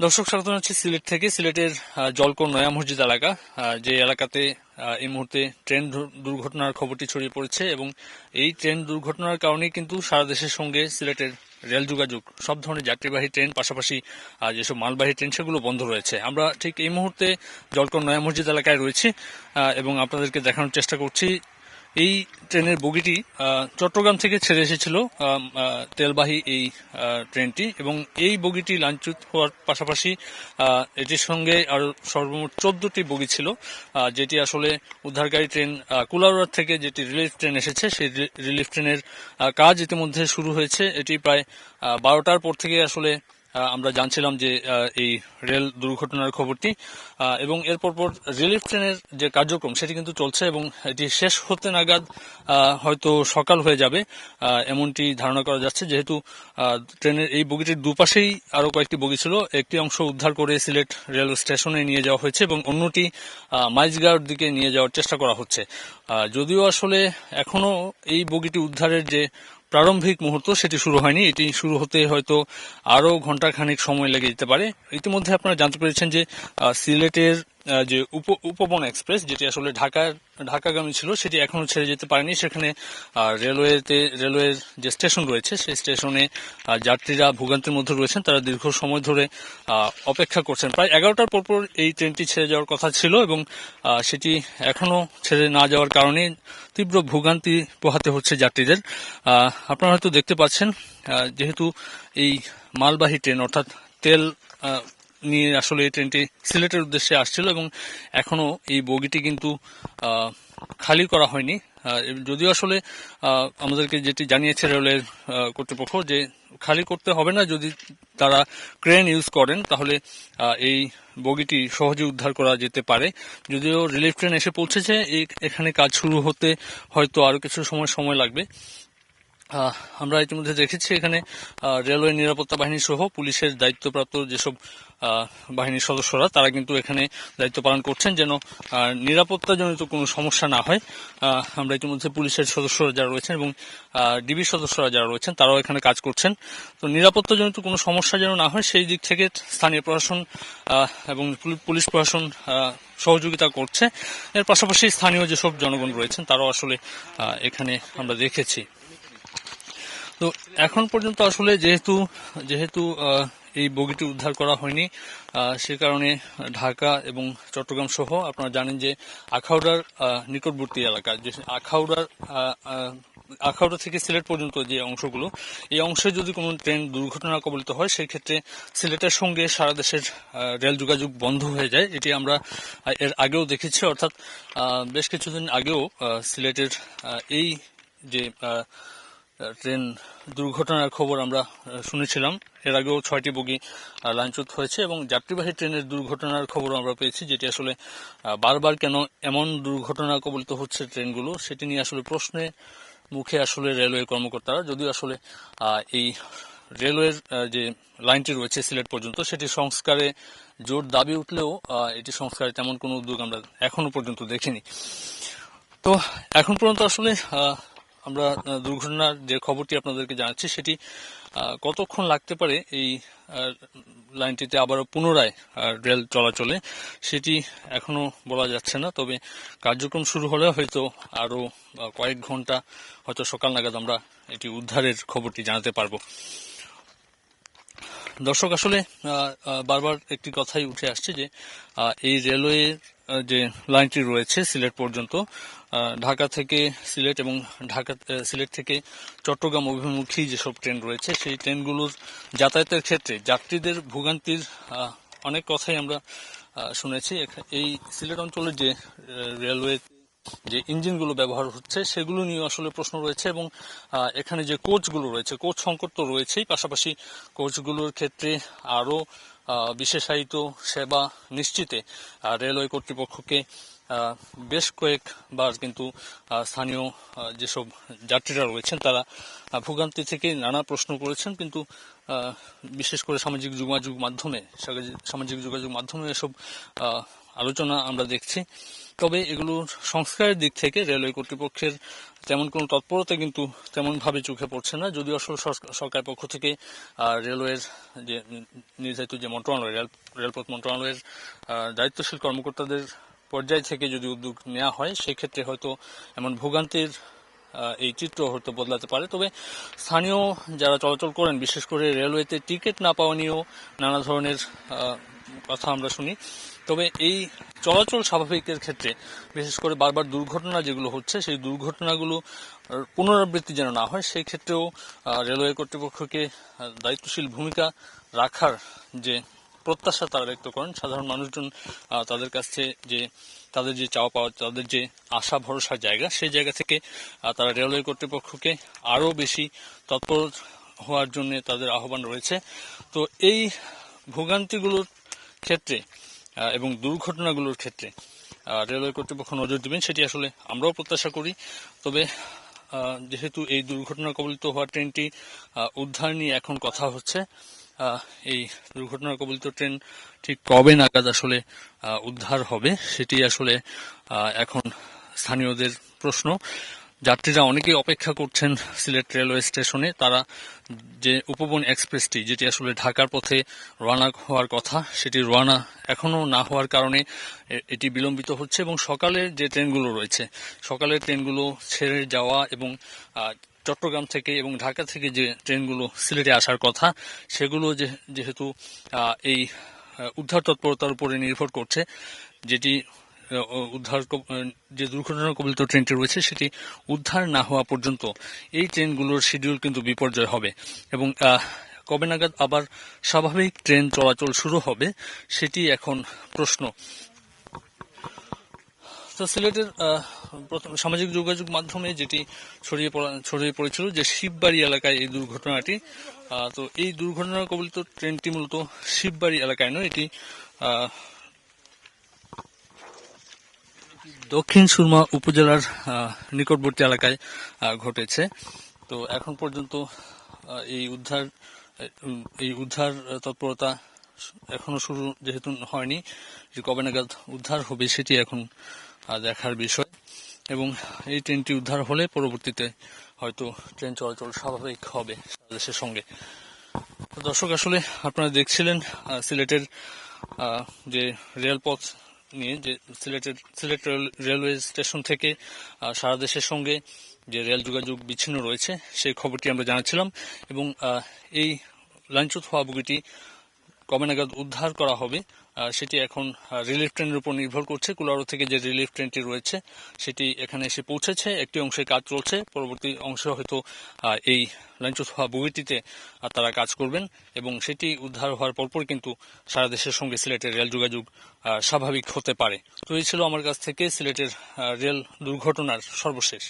দর্শক স্বাগত জানাচ্ছি সিলেট থেকে। সিলেটের জলকর নয়া মসজিদ এলাকা, যে এলাকাতে এই মুহূর্তে ট্রেন দুর্ঘটনার খবরটি ছড়িয়ে পড়েছে এবং এই ট্রেন দুর্ঘটনার কারণেই কিন্তু সারা দেশের সঙ্গে সিলেটের রেল যোগাযোগ, সব ধরনের যাত্রীবাহী ট্রেন পাশাপাশি যেসব মালবাহী ট্রেন সেগুলো বন্ধ রয়েছে। আমরা ঠিক এই মুহূর্তে জলকর নয়া মসজিদ এলাকায় রয়েছি এবং আপনাদেরকে দেখানোর চেষ্টা করছি এই ট্রেনের বগিটি চট্টগ্রাম থেকে ছেড়ে এসেছিল তেলবাহী এই ট্রেনটি, এবং এই বগিটি লাইনচ্যুত হওয়ার পাশাপাশি এটির সঙ্গে আরো সর্বমোট 14টি বগি ছিল, যেটি আসলে উদ্ধারকারী ট্রেন কুলাউড়া থেকে যেটি রিলিফ ট্রেন এসেছে সেই রিলিফ ট্রেনের কাজ ইতিমধ্যে শুরু হয়েছে। এটি প্রায় 12টার পর থেকে আসলে আমরা জানছিলাম যে এই রেল দুর্ঘটনার খবরটি, এবং এরপর রিলিফ ট্রেনের যে কার্যক্রম সেটি কিন্তু চলছে এবং এটি শেষ হতে নাগাদ হয়তো সকাল হয়ে যাবে এমনটি ধারণা করা যাচ্ছে, যেহেতু ট্রেনের এই বগিটির দুপাশেই আরো কয়েকটি বগি ছিল। একটি অংশ উদ্ধার করে সিলেট রেল স্টেশনে নিয়ে যাওয়া হয়েছে এবং অন্যটি মাইজগাঁওর দিকে নিয়ে যাওয়ার চেষ্টা করা হচ্ছে। যদিও আসলে এখনো এই বগিটি উদ্ধারের যে প্রারম্ভিক মুহূর্ত সেটি শুরু হয়নি, এটি শুরু হতে হয়তো আরো ঘন্টা খানিক সময় লেগে যেতে পারে। ইতিমধ্যে আপনারা জানতে পেরেছেন যে সিলেটের যে উপবন এক্সপ্রেস, যেটি আসলে ঢাকাগামী ছিল, সেটি এখনো ছেড়ে যেতে পারেনি। সেখানে রেলওয়ের যে স্টেশন রয়েছে সেই স্টেশনে যাত্রীরা ভোগান্তির মধ্যে রয়েছেন, তারা দীর্ঘ সময় ধরে অপেক্ষা করছেন। প্রায় 11টার পরপর এই ট্রেনটি ছেড়ে যাওয়ার কথা ছিল এবং সেটি এখনো ছেড়ে না যাওয়ার কারণে তীব্র ভোগান্তি পোহাতে হচ্ছে যাত্রীদের। আপনারা হয়তো দেখতে পাচ্ছেন, যেহেতু এই মালবাহী ট্রেন অর্থাৎ তেল নিয়ে আসলে এই ট্রেনটি সিলেটের উদ্দেশ্যে আসছিল এবং এখনো এই বগিটি কিন্তু খালি করা হয়নি। যদিও আসলে আমাদেরকে যেটি জানিয়েছে রেলের কর্তৃপক্ষ যে খালি করতে হবে না, যদি তারা ক্রেন ইউজ করেন তাহলে এই বগিটি সহজে উদ্ধার করা যেতে পারে। যদিও রিলিফ ট্রেন এসে পৌঁছেছে, এখানে কাজ শুরু হতে হয়তো আরো কিছু সময় লাগবে। আমরা ইতিমধ্যে দেখেছি এখানে রেলওয়ে নিরাপত্তা বাহিনী সহ পুলিশের দায়িত্বপ্রাপ্ত যেসব বাহিনীর সদস্যরা তারা কিন্তু এখানে দায়িত্ব পালন করছেন, যেন নিরাপত্তাজনিত কোনো সমস্যা না হয়। আমরা ইতিমধ্যে পুলিশের সদস্যরা যারা রয়েছেন এবং ডিবি সদস্যরা যারা রয়েছেন তারাও এখানে কাজ করছেন। তো নিরাপত্তাজনিত কোনো সমস্যা যেন না হয় সেই দিক থেকে স্থানীয় প্রশাসন এবং পুলিশ প্রশাসন সহযোগিতা করছে। এর পাশাপাশি স্থানীয় যেসব জনগণ রয়েছেন তারাও আসলে এখানে আমরা দেখেছি। তো এখন পর্যন্ত আসলে যেহেতু এই বগিটি উদ্ধার করা হয়নি, সে কারণে ঢাকা এবং চট্টগ্রাম সহ আপনারা জানেন যে আখাউড়ার নিকটবর্তী এলাকা, যে আখাউড়া থেকে সিলেট পর্যন্ত যে অংশগুলো, এই অংশে যদি কোনো ট্রেন দুর্ঘটনা কবলিত হয় সেই ক্ষেত্রে সিলেটের সঙ্গে সারা দেশের রেল যোগাযোগ বন্ধ হয়ে যায়। এটি আমরা এর আগেও দেখেছি, অর্থাৎ বেশ কিছুদিন আগেও সিলেটের এই যে ট্রেন দুর্ঘটনার খবর আমরা শুনেছিলাম। এর আগেও 6টি বগি লাইনচ্যুত হয়েছে এবং যাত্রীবাহী ট্রেনের দুর্ঘটনার খবর আমরা পেয়েছি, যেটি আসলে বারবার কেন এমন দুর্ঘটনা কবলিত হচ্ছে ট্রেনগুলো সেটি নিয়ে আসলে প্রশ্নের মুখে আসলে রেলওয়ে কর্মকর্তারা। যদিও আসলে এই রেলওয়ের যে লাইনটি রয়েছে সিলেট পর্যন্ত সেটি সংস্কারে জোর দাবি উঠলেও এটি সংস্কারে তেমন কোনো উদ্যোগ আমরা এখনো পর্যন্ত দেখিনি। তো এখন পর্যন্ত আসলে আমরা দুর্ঘটনার যে খবরটি আপনাদেরকে জানাচ্ছি সেটি কতক্ষণ লাগতে পারে এই লাইনটিতে আবারও পুনরায় রেল চলাচলে সেটি এখনো বলা যাচ্ছে না। তবে কার্যক্রম শুরু হলে হয়তো আরো কয়েক ঘন্টা, হয়তো সকাল নাগাদ আমরা এটি উদ্ধারের খবরটি জানাতে পারবো। দর্শক, আসলে বারবার একটি কথাই উঠে আসছে যে এই রেলওয়ে যে লাইনটি রয়েছে সিলেট পর্যন্ত, ঢাকা থেকে সিলেট এবং সিলেট থেকে চট্টগ্রাম অভিমুখী যেসব ট্রেন রয়েছে সেই ট্রেনগুলোর যাতায়াতের ক্ষেত্রে যাত্রীদের ভোগান্তির অনেক কথাই আমরা শুনেছি। এই সিলেট অঞ্চলের যে রেলওয়ে যে ইঞ্জিনগুলো ব্যবহার হচ্ছে সেগুলো নিয়ে আসলে প্রশ্ন রয়েছে এবং এখানে যে কোচগুলো রয়েছে, কোচ সংকট তো রয়েছেই, পাশাপাশি কোচগুলোর ক্ষেত্রে আরো বিশেষায়িত সেবা নিশ্চিতে রেলওয়ে কর্তৃপক্ষকে বেশ কয়েকবার কিন্তু স্থানীয় যেসব যাত্রীরা রয়েছেন তারা ভোগান্তি থেকে নানা প্রশ্ন করেছেন, কিন্তু বিশেষ করে সামাজিক যোগাযোগ মাধ্যমে এসব আলোচনা আমরা দেখছি। তবে এগুলো সংস্কারের দিক থেকে রেলওয়ে কর্তৃপক্ষের তেমন কোনো তৎপরতা কিন্তু তেমন ভাবে চোখে পড়ছে না। যদিও আসলে সরকার পক্ষ থেকে রেলওয়ের যে নির্ধারিত যে মন্ত্রণালয়, রেলপথ মন্ত্রণালয়ের দায়িত্বশীল কর্মকর্তাদের পর্যায় থেকে যদি উদ্যোগ নেওয়া হয়, সেক্ষেত্রে হয়তো এমন ভোগান্তির এই চিত্র হয়তো বদলাতে পারে। তবে স্থানীয় যারা চলাচল করেন, বিশেষ করে রেলওয়েতে টিকিট না পাওয়া নিয়েও নানা ধরনের কথা আমরা শুনি। তবে এই চলাচল স্বাভাবিকের ক্ষেত্রে বিশেষ করে বারবার দুর্ঘটনা যেগুলো হচ্ছে, সেই দুর্ঘটনাগুলো পুনরাবৃত্তি যেন না হয়, সেই ক্ষেত্রেও রেলওয়ে কর্তৃপক্ষকে দায়িত্বশীল ভূমিকা রাখার যে প্রত্যাশা তারা ব্যক্ত করেন। সাধারণ মানুষজন তাদের কাছে তাদের যে চাওয়া পাওয়া, তাদের যে আশা ভরসার জায়গা, সেই জায়গা থেকে তারা রেলওয়ে কর্তৃপক্ষকে আরও বেশি তৎপর হওয়ার জন্য তাদের আহ্বান রয়েছে। তো এই ভোগান্তিগুলোর ক্ষেত্রে এবং দুর্ঘটনাগুলোর ক্ষেত্রে রেলওয়ে কর্তৃপক্ষ নজর দিবেন, সেটি আসলে আমরাও প্রত্যাশা করি। তবে যেহেতু এই দুর্ঘটনা কবলিত হওয়া ট্রেনটি উদ্ধার নিয়ে এখন কথা হচ্ছে, এই দুর্ঘটনা কবলিত ট্রেন ঠিক কবে নাগাদ আসলে উদ্ধার হবে, সেটি আসলে এখন স্থানীয়দের প্রশ্ন। যাত্রীরা অনেকেই অপেক্ষা করছেন সিলেট রেলওয়ে স্টেশনে। তারা যে উপবন এক্সপ্রেসটি, যেটি আসলে ঢাকার পথে রওনা হওয়ার কথা, সেটি রওনা এখনো না হওয়ার কারণে এটি বিলম্বিত হচ্ছে। এবং সকালের যে ট্রেনগুলো রয়েছে, সকালের ট্রেনগুলো ছেড়ে যাওয়া এবং চট্টগ্রাম থেকে এবং ঢাকা থেকে যে ট্রেনগুলো সিলেটে আসার কথা, সেগুলো যেহেতু এই উদ্ধার তৎপরতার উপরে নির্ভর করছে, যেটি যে দুর্ঘটনা কবলিত ট্রেনটি রয়েছে সেটি উদ্ধার না হওয়া পর্যন্ত এই ট্রেনগুলোর শিডিউল কিন্তু বিপর্যয় হবে। এবং কবে নাগাদ আবার স্বাভাবিক ট্রেন চলাচল শুরু হবে, সেটি এখন প্রশ্ন। তো সিলেটের সামাজিক যোগাযোগ মাধ্যমে যেটি ছড়িয়ে পড়েছিল যে শিববাড়ি এলাকায় এই দুর্ঘটনাটি, তো এই দুর্ঘটনা কবলিত ট্রেনটি মূলত শিববাড়ি এলাকায় নয়, এটি দক্ষিণ সুরমা উপজেলার নিকটবর্তী এলাকায় ঘটেছে। তো এখন পর্যন্ত এই উদ্ধার তৎপরতা এখনো শুরু যেহেতু হয়নি, যে কবে নাগাদ উদ্ধার হবে সেটি এখন দেখার বিষয়। এবং এই ট্রেনটি উদ্ধার হলে পরবর্তীতে হয়তো ট্রেন চলাচল স্বাভাবিক হবে দেশের সঙ্গে। দর্শক, আসলে আপনারা দেখছিলেন সিলেটের যে রেলপথ নিয়ে, যে সিলেট রেলওয়ে স্টেশন থেকে সারা দেশের সঙ্গে যে রেল যোগাযোগ বিচ্ছিন্ন রয়েছে, সেই খবরটি আমরা জানাচ্ছিলাম। এবং এই লাইনচ্যুত হওয়া বগিটি কবে নাগাদ উদ্ধার করা হবে সেটি এখন রিলিফ ট্রেনের উপর নির্ভর করছে। কুলাউড়া থেকে যে রিলিফ ট্রেনটি রয়েছে সেটি এখানে এসে পৌঁছেছে, একটি অংশে কাজ চলছে, পরবর্তী অংশে হয়তো এই লাইনচ্যুত হওয়া বগিটিতে তারা কাজ করবেন এবং সেটি উদ্ধার হওয়ার পরপর কিন্তু সারা দেশের সঙ্গে সিলেটের রেল যোগাযোগ স্বাভাবিক হতে পারে। তো এই ছিল আমার কাছ থেকে সিলেটের রেল দুর্ঘটনার সর্বশেষ।